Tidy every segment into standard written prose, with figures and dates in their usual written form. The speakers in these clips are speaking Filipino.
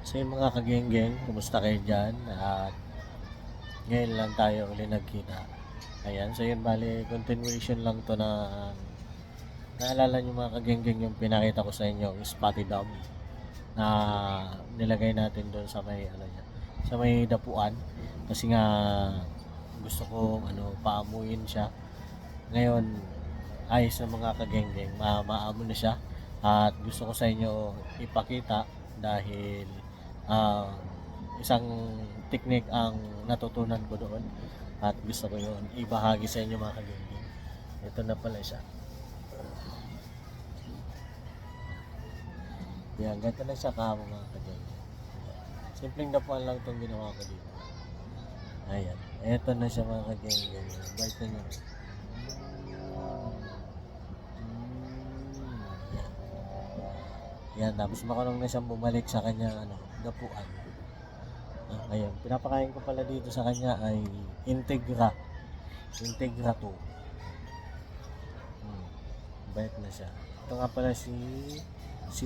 So yung mga kageng-geng, kumusta kayo dyan? At ngayon lang tayo uli nagkita. Ayan, so yun bali, continuation lang to na naalala nyo mga kageng-geng yung pinakita ko sa inyo, yung spotty dog na nilagay natin doon sa may ano niya, sa may dapuan kasi nga gusto ko paamuin siya. Ngayon ayos na mga kageng-geng, maamo na siya at gusto ko sa inyo ipakita dahil ah, isang technique ang natutunan ko doon at gusto ko yun ibahagi sa inyo mga kageng-geng. Ito na pala siya. Yan, ganito na siya kamo mga kageng-geng. Simpleng dapuan lang itong ginawa ko dito. Ayan, eto na siya mga kageng-geng. Bite na nyo. Yan. Yan, tapos makarong na siyang bumalik sa kanya dapuan. Ayun, pinapakain ko pala dito sa kanya ay Integra 2. Bait na siya. Ito nga pala si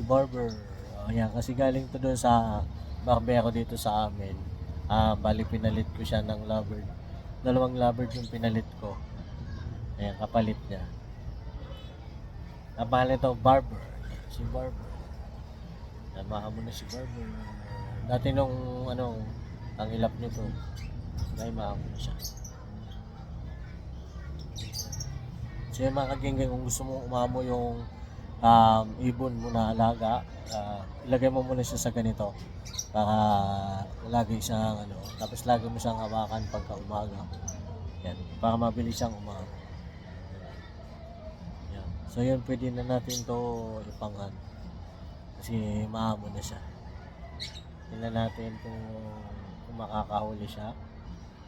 Barber. Ayan, kasi galing to doon sa barbero dito sa amin. Bali pinalit ko siya ng lovebird. 2 lovebird yung pinalit ko. Ayan, kapalit niya. Bali ito, Barber. Si Barber. Ayan, maamo na si Barber. Dati nung ang ilap nito, may maamo na siya. So yung mga kageng-geng, kung gusto mong umamo yung ibon mo na alaga, ilagay mo muna siya sa ganito para lagi siyang tapos lagi mo siyang hawakan pagka umaga. Yan, para mabilis siyang umamo. Yan. So yun, pwede na natin to ipangan kasi maamo na siya. Tingnan natin kung makakahuli siya.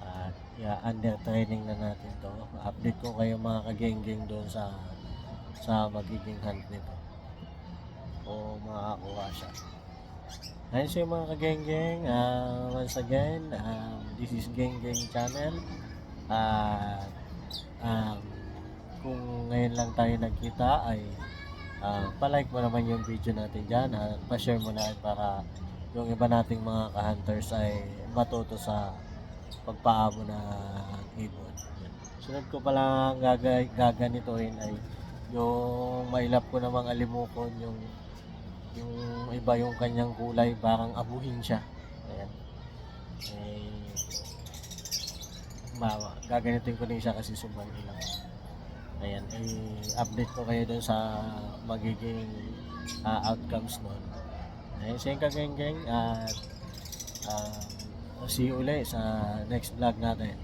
At under training na natin to. Update ko kayo mga kageng-geng doon sa magiging hunt nito. O makakakuha siya. Ayun siya mga kageng-geng. Once again, this is Geng Geng Channel. Kung ngayon lang tayo nagkita ay palike mo naman yung video natin dyan at pa-share mo na para yung iba nating mga ka-hunters ay matuto sa pagpaamo na ibon. Sunod ko pala gaganituhin ay yung mailap ko namang alimukon, yung iba yung kanyang kulay, parang abuhin siya. Ayan. Gaganitin ko din siya kasi sumbang ilang. Ayan, update ko kayo dun sa magiging outcomes nun. Ayan, siya yung kageng-geng at see you ulit sa next vlog natin.